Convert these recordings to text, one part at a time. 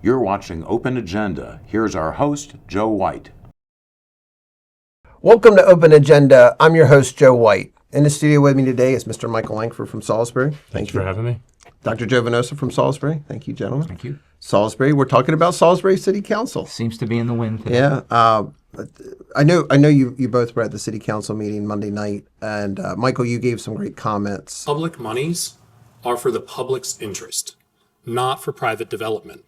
You're watching Open Agenda. Here's our host, Joe White. Welcome to Open Agenda. I'm your host, Joe White. In the studio with me today is Mr. Michael Langford from Salisbury. Thanks for having me. Dr. Joe Venosa from Salisbury. Thank you, gentlemen. Thank you. Salisbury. We're talking about Salisbury City Council. Seems to be in the wind today. Yeah. I know you both were at the City Council meeting Monday night, and Michael, you gave some great comments. Public monies are for the public's interest, not for private development.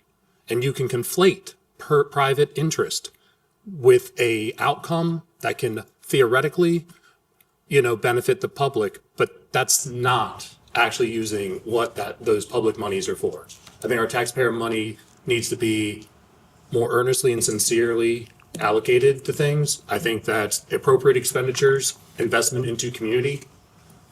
And you can conflate private interest with a outcome that can theoretically, benefit the public, but that's not actually using what those public monies are for. I think our taxpayer money needs to be more earnestly and sincerely allocated to things. I think that appropriate expenditures, investment into community,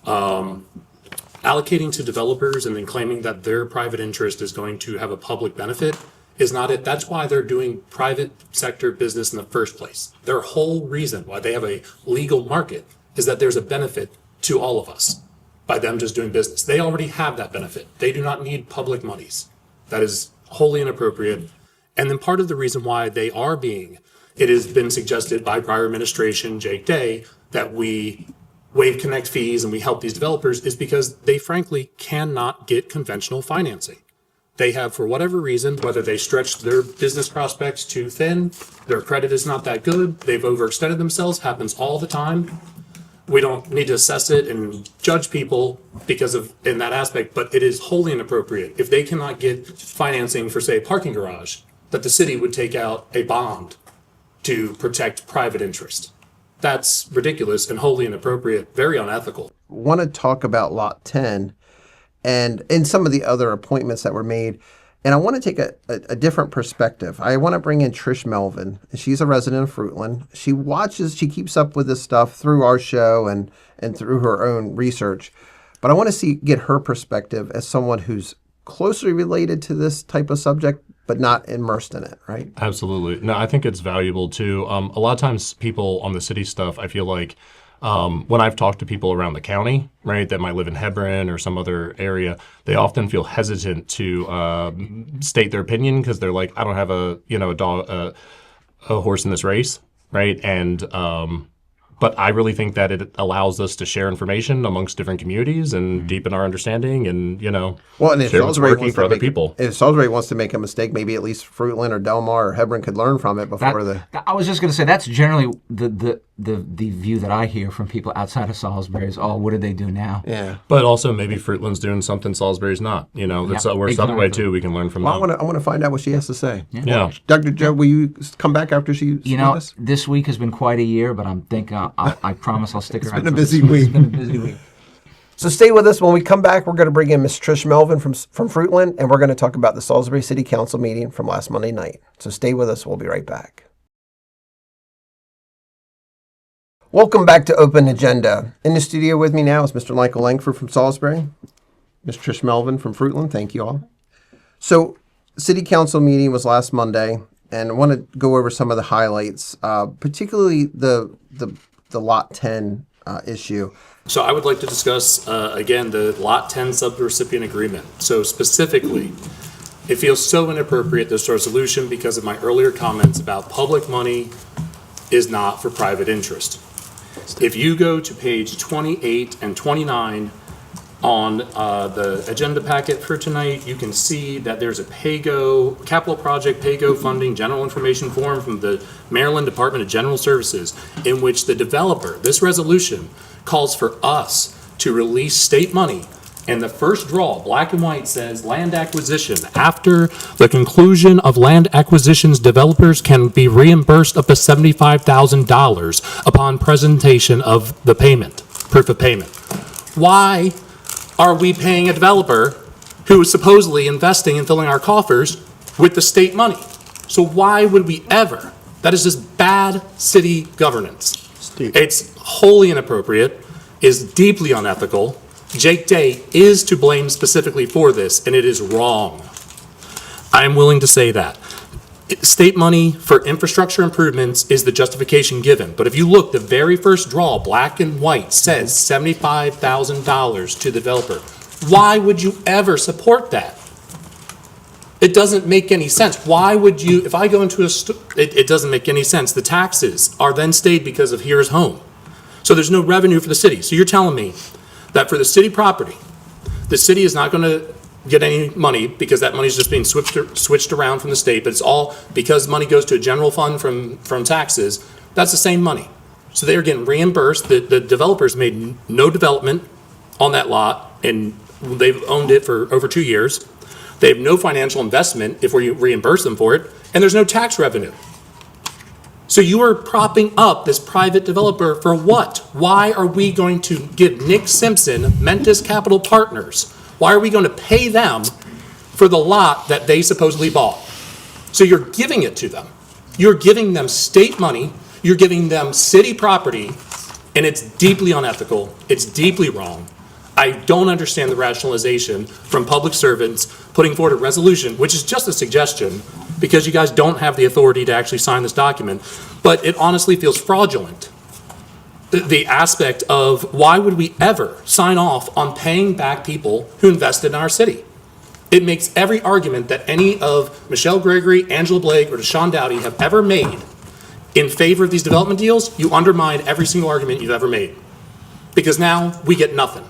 allocating to developers and then claiming that their private interest is going to have a public benefit is not it. That's why they're doing private sector business in the first place. Their whole reason why they have a legal market is that there's a benefit to all of us by them just doing business. They already have that benefit. They do not need public monies. That is wholly inappropriate. And then part of the reason why it has been suggested by prior administration, Jake Day, that we waive connect fees and we help these developers is because they frankly cannot get conventional financing. They have, for whatever reason, whether they stretched their business prospects too thin, their credit is not that good, they've overextended themselves, happens all the time. We don't need to assess it and judge people in that aspect, but it is wholly inappropriate. If they cannot get financing for, say, a parking garage, that the city would take out a bond to protect private interest. That's ridiculous and wholly inappropriate, very unethical. Want to talk about Lot 10 and some of the other appointments that were made. And I want to take a different perspective. I want to bring in Trish Melvin. She's a resident of Fruitland. She keeps up with this stuff through our show and through her own research. But I want to get her perspective as someone who's closely related to this type of subject, but not immersed in it, right? Absolutely. No, I think it's valuable too. A lot of times people on the city stuff, I feel like when I've talked to people around the county, right, that might live in Hebron or some other area, they often feel hesitant to state their opinion because they're like, I don't have a horse in this race, right? And but I really think that it allows us to share information amongst different communities and deepen our understanding and, well, and if share what's Salisbury working wants for to other make people. If Salisbury wants to make a mistake, maybe at least Fruitland or Delmar or Hebron could learn from it before I was just going to say, that's generally the view that I hear from people outside of Salisbury is, what did they do now? Yeah. But also maybe Fruitland's doing something Salisbury's not. That's works the other way too. We can learn from them. I want to find out what she has to say. Yeah. Dr. Joe, will you come back after she speaks? This week has been quite a year, but I'm thinking I promise I'll stick around. It's been a busy week. It's been a busy week. So stay with us. When we come back, we're going to bring in Miss Trish Melvin from Fruitland, and we're going to talk about the Salisbury City Council meeting from last Monday night. So stay with us. We'll be right back. Welcome back to Open Agenda. In the studio with me now is Mr. Michael Langford from Salisbury, Miss Trish Melvin from Fruitland. Thank you all. So City Council meeting was last Monday, and I want to go over some of the highlights, particularly the Lot 10 issue. So I would like to discuss, again, the Lot 10 subrecipient agreement. So specifically, it feels so inappropriate, this resolution, because of my earlier comments about public money is not for private interest. If you go to page 28 and 29 on the agenda packet for tonight, you can see that there's a PAYGO, capital project PAYGO funding general information form from the Maryland Department of General Services, in which the developer, this resolution, calls for us to release state money. And the first draw, black and white, says land acquisition. After the conclusion of land acquisitions, developers can be reimbursed up to $75,000 upon presentation of the payment, proof of payment. Why are we paying a developer who is supposedly investing and filling our coffers with the state money? So why would we ever? That is just bad city governance. It's wholly inappropriate, is deeply unethical. Jake Day is to blame specifically for this, and it is wrong. I am willing to say that. State money for infrastructure improvements is the justification given. But if you look, the very first draw, black and white, says $75,000 to the developer. Why would you ever support that? It doesn't make any sense. Why would you, if I go into it doesn't make any sense. The taxes are then stayed because of here's home. So there's no revenue for the city. So you're telling me that for the city property, the city is not going to get any money because that money is just being switched around from the state, but it's all because money goes to a general fund from taxes. That's the same money. So they're getting reimbursed. The developers made no development on that lot, and they've owned it for over 2 years. They have no financial investment if we reimburse them for it, and there's no tax revenue. So you are propping up this private developer for what? Why are we going to give Nick Simpson, Mentis Capital Partners, why are we going to pay them for the lot that they supposedly bought? So you're giving it to them. You're giving them state money. You're giving them city property, and it's deeply unethical. It's deeply wrong. I don't understand the rationalization from public servants putting forward a resolution, which is just a suggestion, because you guys don't have the authority to actually sign this document. But it honestly feels fraudulent. The aspect of why would we ever sign off on paying back people who invested in our city? It makes every argument that any of Michelle Gregory, Angela Blake, or Deshaun Dowdy have ever made in favor of these development deals. You undermine every single argument you've ever made. Because now we get nothing.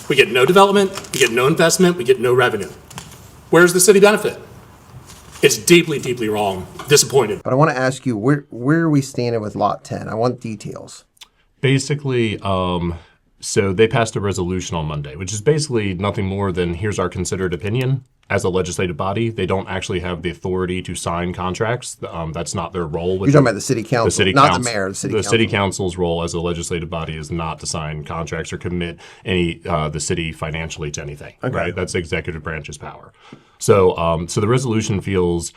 We get no development, we get no investment, we get no revenue. Where's the city benefit? It's deeply, deeply wrong. Disappointed. But I want to ask you, where are we standing with Lot 10? I want details. Basically, so they passed a resolution on Monday, which is basically nothing more than here's our considered opinion. As a legislative body, they don't actually have the authority to sign contracts. That's not their role. You're talking about the city council, not the mayor. The city council. City council's role as a legislative body is not to sign contracts or commit the city financially to anything. Okay. Right? That's the executive branch's power. So, so the resolution feels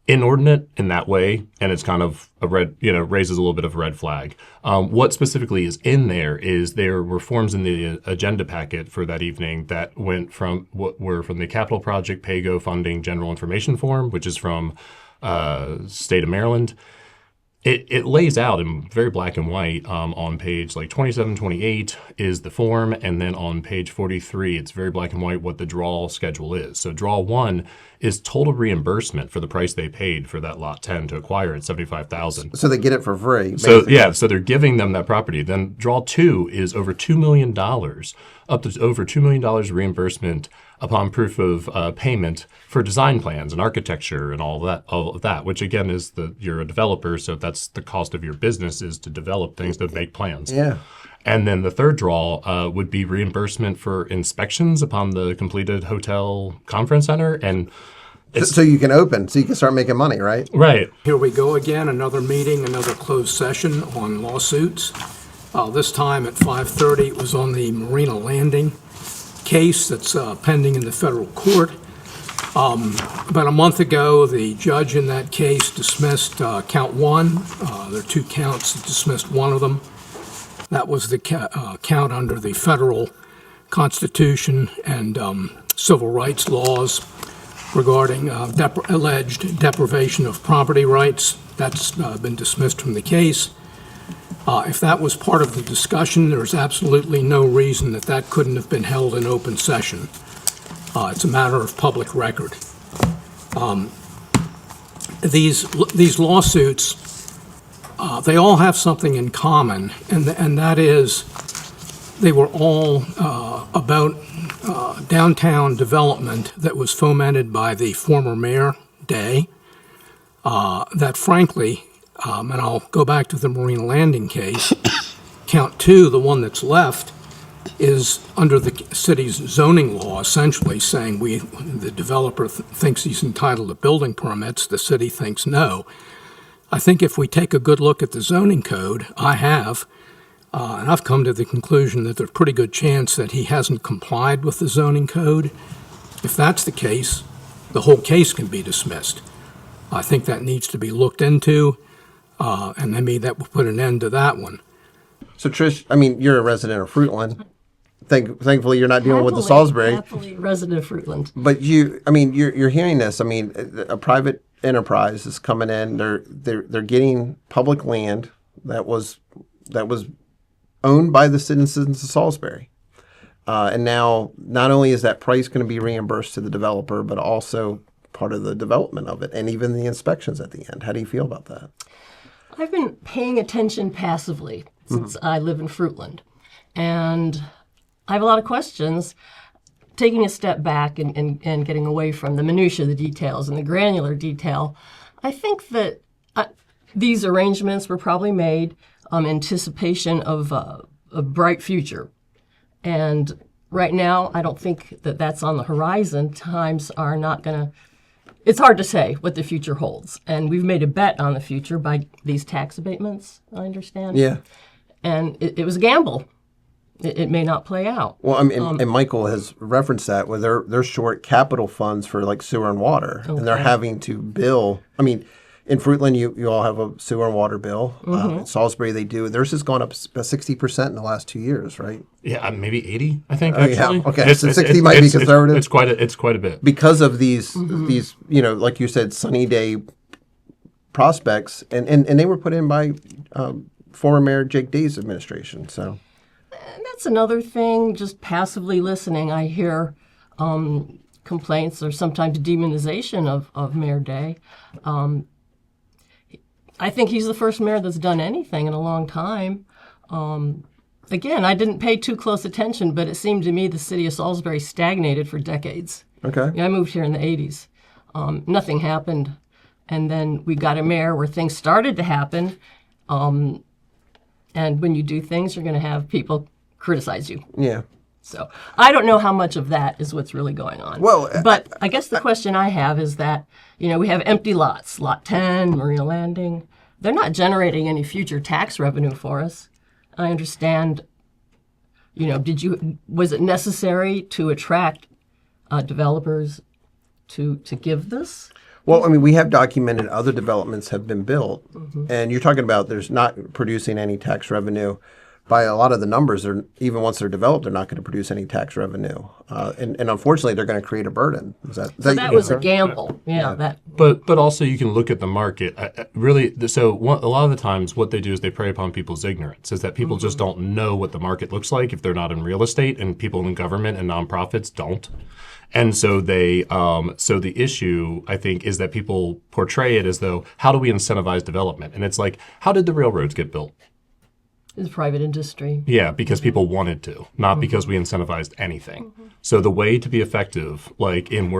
inordinate in that way, and it's kind of raises a little bit of a red flag. What specifically is in there is there were forms in the agenda packet for that evening that were from the Capital Project PAYGO Funding General Information Form, which is from state of Maryland. It lays out in very black and white on page 27, 28 is the form, and then on page 43, it's very black and white what the draw schedule is. So draw 1 is total reimbursement for the price they paid for that lot 10 to acquire it, $75,000. So they get it for free. Basically. So they're giving them that property. Then draw 2 is over $2 million, up to over $2 million reimbursement upon proof of payment for design plans and architecture and all of that, which again is you're a developer, so that's the cost of your business is to develop things, to make plans. Yeah. And then the third draw would be reimbursement for inspections upon the completed hotel conference center. And so you can open, so you can start making money, right? Right. Here we go again, another meeting, another closed session on lawsuits. This time at 5:30, it was on the Marina Landing case that's pending in the federal court. About a month ago, the judge in that case dismissed count 1. There are 2 counts, dismissed one of them. That was the count under the federal Constitution and civil rights laws regarding alleged deprivation of property rights. That's been dismissed from the case. If that was part of the discussion, there's absolutely no reason that couldn't have been held in open session. It's a matter of public record. These lawsuits, they all have something in common, and that is they were all about downtown development that was fomented by the former mayor, Day, that frankly, and I'll go back to the Marina Landing case, count 2, the one that's left, is under the city's zoning law, essentially saying the developer thinks he's entitled to building permits, the city thinks no. I think if we take a good look at the zoning code, and I've come to the conclusion that there's a pretty good chance that he hasn't complied with the zoning code. If that's the case, the whole case can be dismissed. I think that needs to be looked into, and maybe that will put an end to that one. So Trish, I mean, you're a resident of Fruitland. Thankfully, you're not dealing with the Salisbury. Happily resident of Fruitland. But you're hearing this. I mean, a private enterprise is coming in. They're getting public land that was owned by the citizens of Salisbury, and now not only is that price going to be reimbursed to the developer, but also part of the development of it, and even the inspections at the end. How do you feel about that? I've been paying attention passively since I live in Fruitland, and I have a lot of questions. Taking a step back and getting away from the minutiae, the details, and the granular detail, I think that these arrangements were probably made in anticipation of a bright future. And right now, I don't think that that's on the horizon. Times are not going to, it's hard to say what the future holds. And we've made a bet on the future by these tax abatements, I understand. Yeah. And it was a gamble. It may not play out. Well, I mean, and Michael has referenced that where they're short capital funds for like sewer and water, and they're having to bill. I mean, in Fruitland, you all have a sewer and water bill. In Salisbury, they do. Theirs has gone up about 60% in the last 2 years, right? Yeah, maybe 80, I think, Oh, yeah. actually. Okay, so 60 might be conservative. It's quite a bit. Because of these, like you said, sunny day prospects, and they were put in by former Mayor Jake Day's administration, so. And that's another thing, just passively listening. I hear complaints or sometimes demonization of Mayor Day. I think he's the first mayor that's done anything in a long time. Again, I didn't pay too close attention, but it seemed to me the city of Salisbury stagnated for decades. Okay. I moved here in the 80s. Nothing happened. And then we got a mayor where things started to happen. And when you do things, you're going to have people criticize you. Yeah. So I don't know how much of that is what's really going on. Well, but I guess the question I have is that, we have empty lots, Lot 10, Marina Landing. They're not generating any future tax revenue for us. I understand, was it necessary to attract developers to give this? Well, I mean, we have documented other developments have been built, and you're talking about there's not producing any tax revenue. By a lot of the numbers, even once they're developed, they're not going to produce any tax revenue, and unfortunately, they're going to create a burden. That was a gamble. Yeah. But also you can look at the market. Really, a lot of the times what they do is they prey upon people's ignorance. Is that people just don't know what the market looks like if they're not in real estate, and people in government and nonprofits don't. And so so the issue, I think, is that people portray it as though, how do we incentivize development? And it's like, how did the railroads get built? It's private industry. Yeah, because people wanted to, not because we incentivized anything. So the way to be effective, like in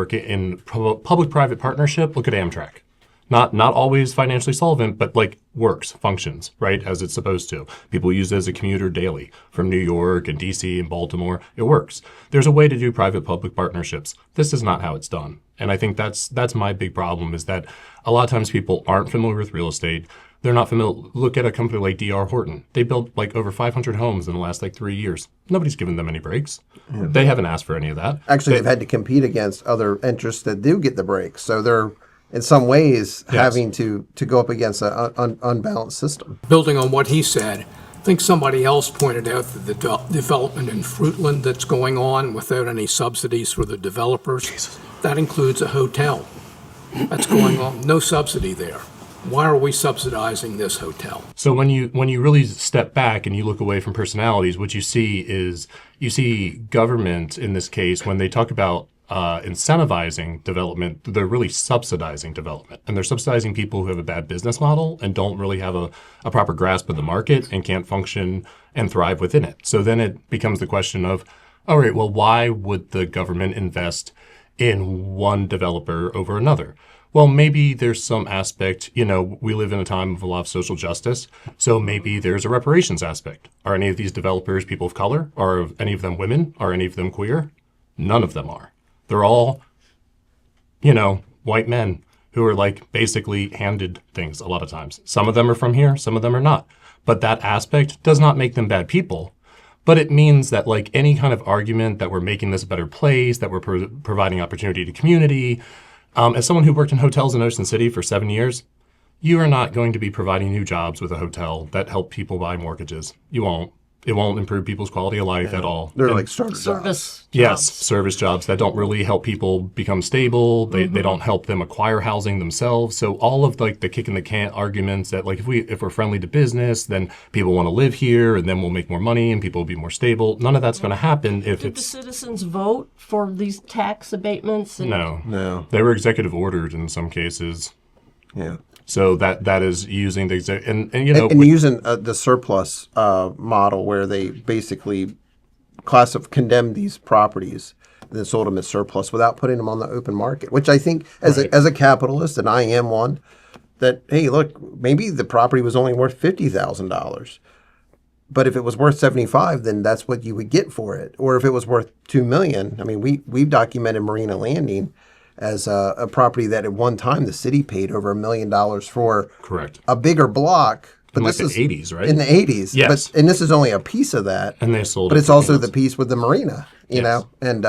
public-private partnership, look at Amtrak. Not always financially solvent, but like works, functions, right, as it's supposed to. People use it as a commuter daily from New York and DC and Baltimore. It works. There's a way to do private-public partnerships. This is not how it's done. And I think that's my big problem is that a lot of times people aren't familiar with real estate. They're not familiar. Look at a company like D.R. Horton. They built like over 500 homes in the last 3 years. Nobody's given them any breaks. They haven't asked for any of that. Actually, they've had to compete against other interests that do get the breaks. So they're, in some ways, having to go up against an unbalanced system. Building on what he said, I think somebody else pointed out that the development in Fruitland that's going on without any subsidies for the developers, that includes a hotel. That's going on, no subsidy there. Why are we subsidizing this hotel? So when you really step back and you look away from personalities, what you see is government in this case, when they talk about incentivizing development, they're really subsidizing development. And they're subsidizing people who have a bad business model and don't really have a proper grasp of the market and can't function and thrive within it. So then it becomes the question of, all right, well, why would the government invest in one developer over another? Well, maybe there's some aspect, we live in a time of a lot of social justice, so maybe there's a reparations aspect. Are any of these developers people of color? Are any of them women? Are any of them queer? None of them are. They're all, white men who are like basically handed things a lot of times. Some of them are from here, some of them are not. But that aspect does not make them bad people. But it means that like any kind of argument that we're making this a better place, that we're providing opportunity to community, as someone who worked in hotels in Ocean City for 7 years, you are not going to be providing new jobs with a hotel that help people buy mortgages. You won't. It won't improve people's quality of life at all. They're And- like starter jobs. Service. Yes, jobs. service jobs that don't really help people become stable. They don't help them acquire housing themselves. So all of like the kick in the can arguments that like if we're friendly to business, then people want to live here and then we'll make more money and people will be more stable. None of that's going to happen if Did the it's citizens vote for these tax abatements? And No. They were executive ordered in some cases. Yeah. So that is using the and you know And using the surplus model where they basically condemn these properties and then sold them as surplus without putting them on the open market, which I think as a capitalist, and I am one, that, hey, look, maybe the property was only worth $50,000. But if it was worth 75, then that's what you would get for it. Or if it was worth $2 million, I mean, we've documented Marina Landing as a property that at one time the city paid over $1 million for. Correct. A bigger block. But In like this the is 80s, right? In the 80s. Yes. And this is only a piece of that. And they sold But it it's for also peanuts. the piece with the marina, you Yes. know? And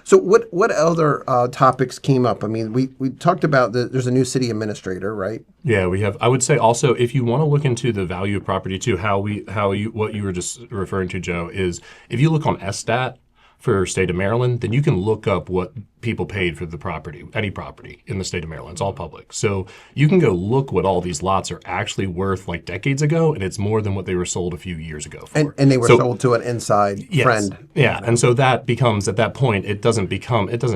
so what other topics came up? I mean, we talked about there's a new city administrator, right? Yeah, we have. I would say also, if you want to look into the value of property too, what you were just referring to, Joe, is if you look on SStat for state of Maryland, then you can look up what people paid for the property, any property in the state of Maryland. It's all public. So you can go look what all these lots are actually worth like decades ago, and it's more than what they were sold a few years ago for. And they were So- sold to an inside Yes. friend. Yeah, and so that becomes at that point it doesn't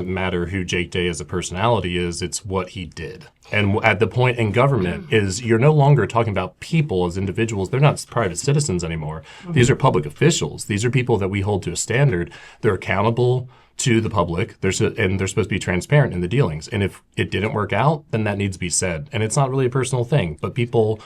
matter who Jake Day as a personality is, it's what he did. And at the point in government is you're no longer talking about people as individuals. They're not private citizens anymore. These are public officials. These are people that we hold to a standard. They're accountable to the public. And they're supposed to be transparent in the dealings. And if it didn't work out, then that needs to be said. And it's not really a personal thing, but people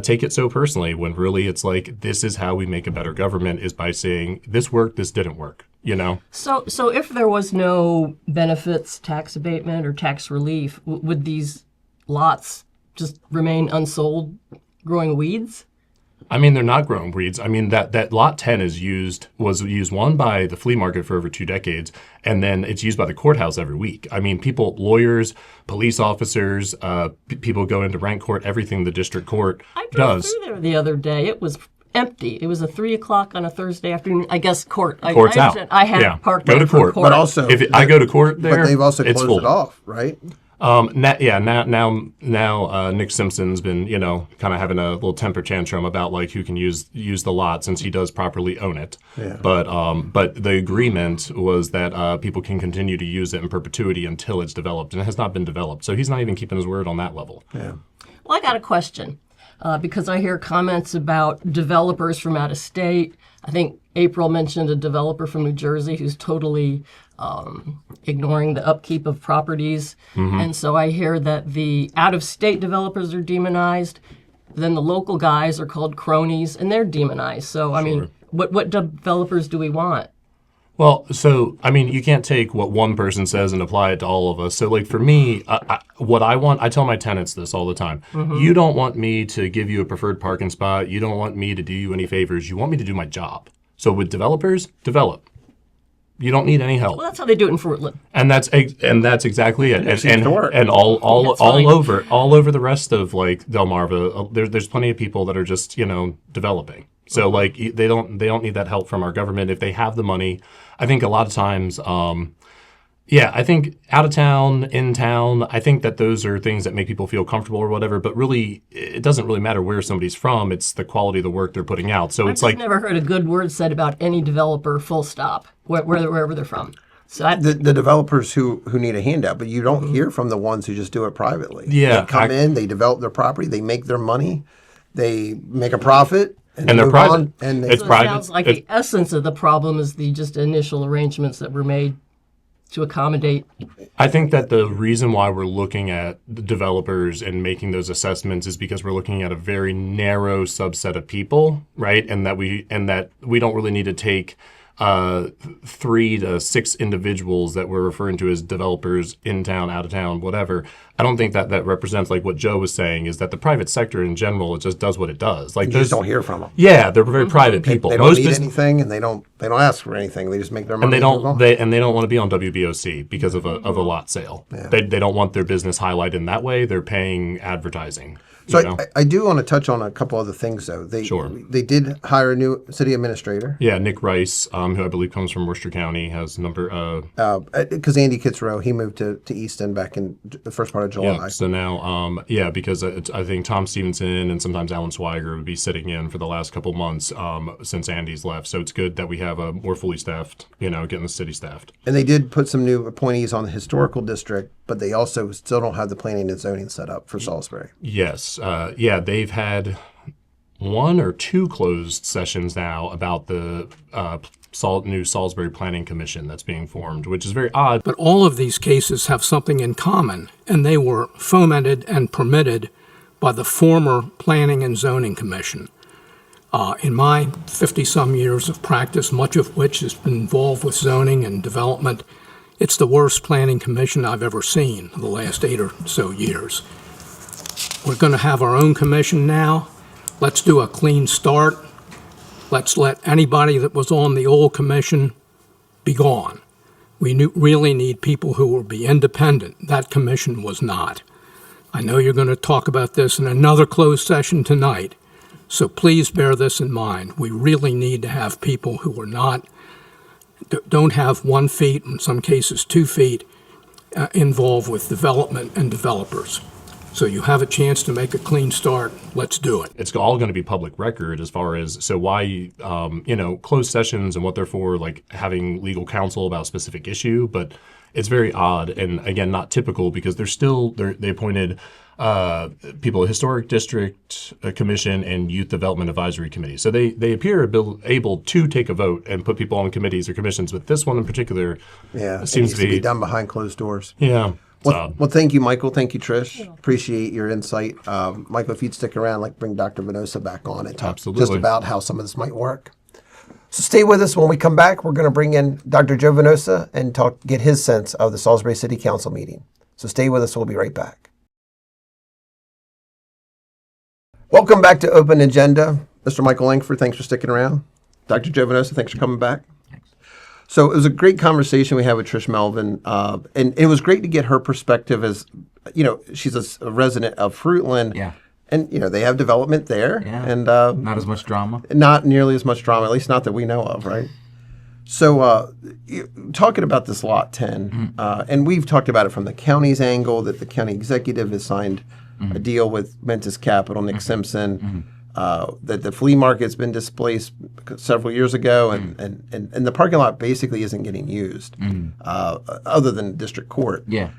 take it so personally when really it's like, this is how we make a better government is by saying this worked, this didn't work, you know? So if there was no benefits, tax abatement, or tax relief, would these lots just remain unsold, growing weeds? I mean, they're not growing weeds. I mean, that lot 10 was used one by the flea market for over 2 decades, and then it's used by the courthouse every week. I mean, lawyers, police officers, people go into rank court, everything the district court I drove does. through there the other day. It was empty. It was a 3 o'clock on a Thursday afternoon. I guess court. Court's I out. understand. I had Yeah. parked Go there to for court. But also, I go to court there, but they've also it's closed full. it off, right? Now Nick Simpson's been, kind of having a little temper tantrum about like who can use the lot since he does properly own it. Yeah. But the agreement was that people can continue to use it in perpetuity until it's developed, and it has not been developed. So he's not even keeping his word on that level. Yeah. Well, I got a question because I hear comments about developers from out of state. I think April mentioned a developer from New Jersey who's totally ignoring the upkeep of properties. And so I hear that the out-of-state developers are demonized. Then the local guys are called cronies, and they're demonized. So, I mean, what developers do we want? Well, so, I mean, you can't take what one person says and apply it to all of us. So, like, for me, what I want, I tell my tenants this all the time. You don't want me to give you a preferred parking spot. You don't want me to do you any favors. You want me to do my job. So, with developers, develop. You don't need any help. Well, that's how they do it in Fruitland. And that's exactly it. seems to work. And all That's fine. over the rest of like Delmarva, there's plenty of people that are just developing. So like they don't need that help from our government if they have the money. I think a lot of times, I think out of town, in town, I think that those are things that make people feel comfortable or whatever. But really, it doesn't really matter where somebody's from. It's the quality of the work they're putting out. So I've it's just like never heard a good word said about any developer, full stop, wherever they're from. So The developers who need a handout, but you don't hear from the ones who just do it privately. Yeah, They come in, they develop their property, they make their money, they make a profit, And they're move private. on, and they, It's it private. sounds like It's- the essence of the problem is the just initial arrangements that were made to accommodate. I think that the reason why we're looking at the developers and making those assessments is because we're looking at a very narrow subset of people, right? And that we don't really need to take 3 to 6 individuals that we're referring to as developers in town, out of town, whatever. I don't think that represents like what Joe was saying is that the private sector in general, it just does what it does. Like You just don't hear from them. Yeah, they're very private people. They don't Most need bus- anything, and they don't ask for anything. They just make their money. and they move don't on. they don't want to be on WBOC because of a lot sale. They don't want their business highlighted in that way. They're paying advertising. So you know? I do want to touch on a couple other things, though. They did hire a new city administrator. Yeah, Nick Rice, who I believe comes from Worcester County, has Because Andy Kitzrow, he moved to Easton back in the first part of July. yeah. So now, because I think Tom Stevenson and sometimes Alan Swiger would be sitting in for the last couple months since Andy's left. So it's good that we have a more fully staffed, getting the city staffed. And they did put some new appointees on the historical district, but they also still don't have the planning and zoning set up for Salisbury. Yes. They've had 1 or 2 closed sessions now about the new Salisbury Planning Commission that's being formed, which is very odd. But all of these cases have something in common, and they were fomented and permitted by the former Planning and Zoning Commission. In my 50-some years of practice, much of which has been involved with zoning and development, it's the worst planning commission I've ever seen in the last 8 or so years. We're going to have our own commission now. Let's do a clean start. Let's let anybody that was on the old commission be gone. We really need people who will be independent. That commission was not. I know you're going to talk about this in another closed session tonight, so please bear this in mind. We really need to have people who don't have 1 feet, in some cases 2 feet, involved with development and developers. So you have a chance to make a clean start. Let's do it. It's all going to be public record as far as, so why, closed sessions and what they're for, like having legal counsel about a specific issue, but it's very odd and, again, not typical because they appointed people, Historic District Commission and Youth Development Advisory Committee. So they appear able to take a vote and put people on committees or commissions, but this one in particular seems to be done behind closed doors. Yeah. Well, thank you, Michael. Thank you, Trish. Appreciate your insight. Michael, if you'd stick around, bring Dr. Venosa back on and talk Absolutely. just about how some of this might work. So stay with us. When we come back, we're going to bring in Dr. Joe Venosa and get his sense of the Salisbury City Council meeting. So stay with us. We'll be right back. Welcome back to Open Agenda. Mr. Michael Langford, thanks for sticking around. Dr. Joe Venosa, thanks for coming back. So it was a great conversation we had with Trish Melvin, and it was great to get her perspective as, she's a resident of Fruitland. Yeah. And, they have development there. Yeah. And Not as much drama. not nearly as much drama, at least not that we know of, right? So talking about this Lot 10, and we've talked about it from the county's angle, that the county executive has signed a deal with Mentis Capital, Nick Simpson, that the flea market's been displaced several years ago, and the parking lot basically isn't getting used, other than district court. Yeah.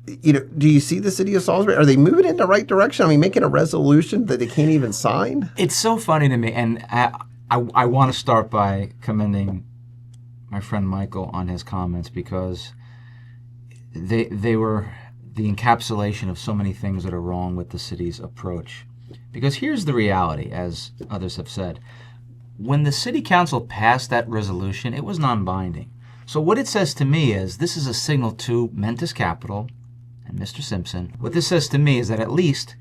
Do you see the city of Salisbury? Are they moving in the right direction? I mean, making a resolution that they can't even sign? It's so funny to me, and I want to start by commending my friend Michael on his comments because they were the encapsulation of so many things that are wrong with the city's approach. Because here's the reality, as others have said. When the city council passed that resolution, it was non-binding. So what it says to me is this is a signal to Mentis Capital and Mr. Simpson. What this says to me is that at least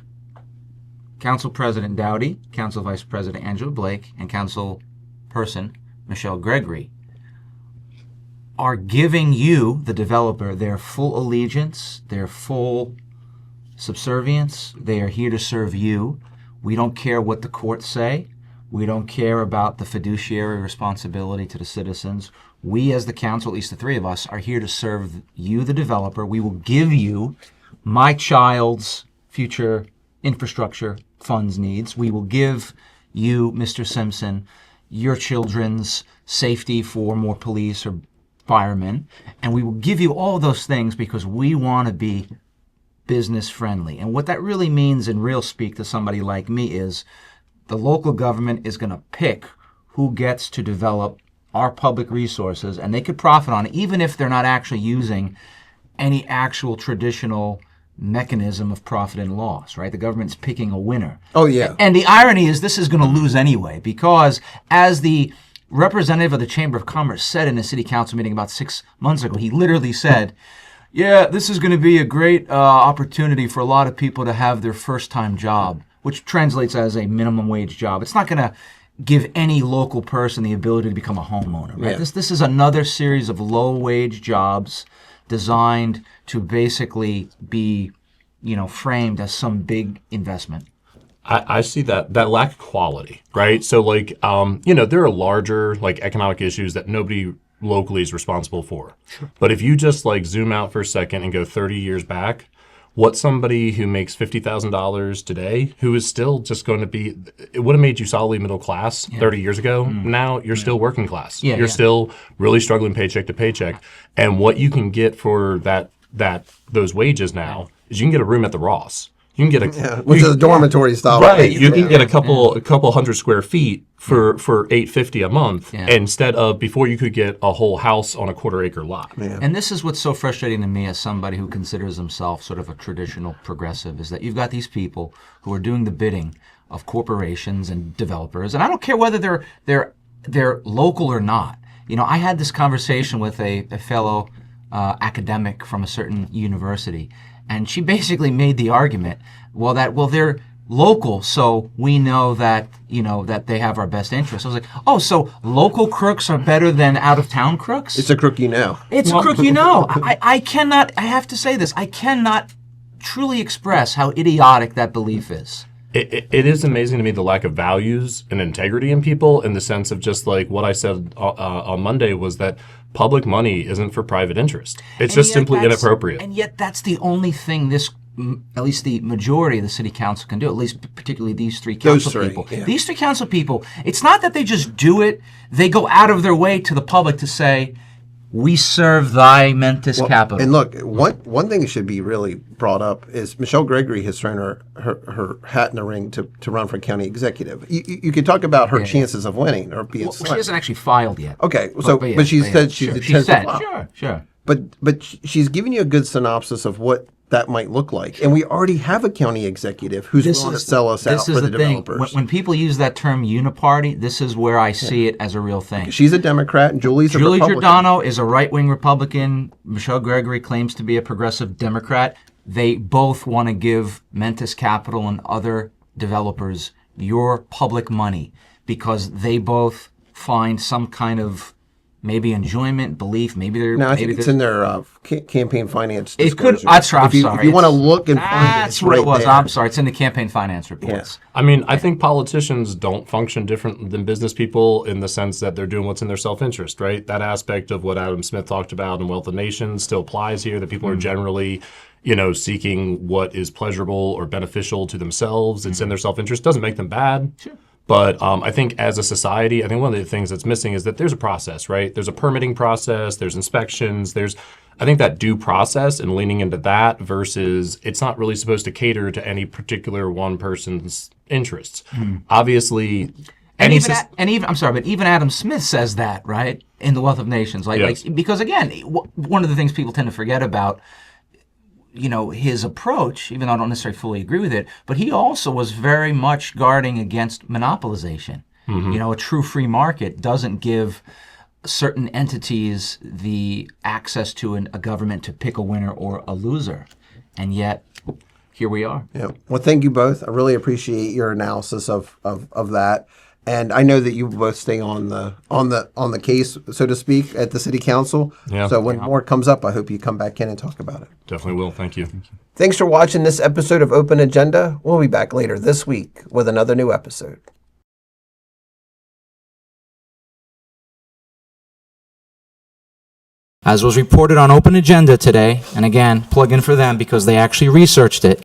Council President Dowdy, Council Vice President Angela Blake, and Council Person Michelle Gregory are giving you, the developer, their full allegiance, their full subservience. They are here to serve you. We don't care what the courts say. We don't care about the fiduciary responsibility to the citizens. We, as the council, at least the 3 of us, are here to serve you, the developer. We will give you my child's future infrastructure funds needs. We will give you, Mr. Simpson, your children's safety for more police or firemen. And we will give you all those things because we want to be business friendly. And what that really means in real speak to somebody like me is the local government is going to pick who gets to develop our public resources, and they could profit on it, even if they're not actually using any actual traditional mechanism of profit and loss, right? The government's picking a winner. Oh, yeah. And the irony is this is going to lose anyway, because as the representative of the Chamber of Commerce said in a city council meeting about 6 months ago. He literally said, yeah, this is going to be a great opportunity for a lot of people to have their first-time job, which translates as a minimum wage job. It's not going to give any local person the ability to become a homeowner, right? Yeah. This is another series of low-wage jobs designed to basically be, framed as some big investment. I see that lack of quality, right? So like, there are larger like economic issues that nobody locally is responsible for. Sure. But if you just like zoom out for a second and go 30 years back, what somebody who makes $50,000 today, who is still just going to be, it would have made you solidly middle class 30 years ago. Now you're still working class. You're still really struggling paycheck to paycheck. And what you can get for those wages now is you can get a room at the Ross. You can get which is a dormitory style. Right. You can get a couple hundred square feet for $850 a month instead of before you could get a whole house on a quarter-acre lot. Yeah. And this is what's so frustrating to me as somebody who considers himself sort of a traditional progressive, is that you've got these people who are doing the bidding of corporations and developers, and I don't care whether they're local or not. I had this conversation with a fellow academic from a certain university, and she basically made the argument, they're local, so we know that, that they have our best interests. I was like, oh, so local crooks are better than out-of-town crooks? It's a crook you know. It's a crook I have to say this, I cannot truly express how idiotic that belief is. It is amazing to me the lack of values and integrity in people, in the sense of just like what I said on Monday was that public money isn't for private interest. It's just simply inappropriate. And yet that's the only thing at least the majority of the city council can do, at least particularly these three council people. Yeah. These three council people, it's not that they just do it, they go out of their way to the public to say, we serve thy mentis capital. And look, one thing that should be really brought up is Michelle Gregory has thrown her hat in the ring to run for county executive. You could talk about her chances of winning or being She hasn't actually filed yet. Okay, but she said she's She said, sure. But she's giving you a good synopsis of what that might look like. And we already have a county executive who's willing to sell us out for the developers. When people use that term uniparty, this is where I see it as a real thing. She's a Democrat and Julie Republican. Giordano is a right-wing Republican. Michelle Gregory claims to be a progressive Democrat. They both want to give Mentis Capital and other developers your public money because they both find some kind of maybe enjoyment, belief, maybe they're... No, I think it's in their campaign finance It could... disclosures. If you want to look and find it, that's what it was. I'm sorry. It's in the campaign finance reports. Yeah. I mean, I think politicians don't function different than business people in the sense that they're doing what's in their self-interest, right? That aspect of what Adam Smith talked about in Wealth of Nations still applies here, that people are generally, seeking what is pleasurable or beneficial to themselves. It's in their self-interest. Doesn't make them bad. Sure. But I think as a society, I think one of the things that's missing is that there's a process, right? There's a permitting process, there's inspections, I think that due process and leaning into that versus it's not really supposed to cater to any particular one person's interests. Obviously, but even Adam Smith says that, right? In the Wealth of Nations. Because again, one of the things people tend to forget about his approach, even though I don't necessarily fully agree with it, but he also was very much guarding against monopolization. A true free market doesn't give certain entities the access to a government to pick a winner or a loser. And yet, here we are. Yeah. Well, thank you both. I really appreciate your analysis of that. And I know that you both stay on the case, so to speak, at the city council. Yeah. So when more comes up, I hope you come back in and talk about it. Definitely will. Thank you. Thanks for watching this episode of Open Agenda. We'll be back later this week with another new episode. As was reported on Open Agenda today, and again, plug in for them because they actually researched it,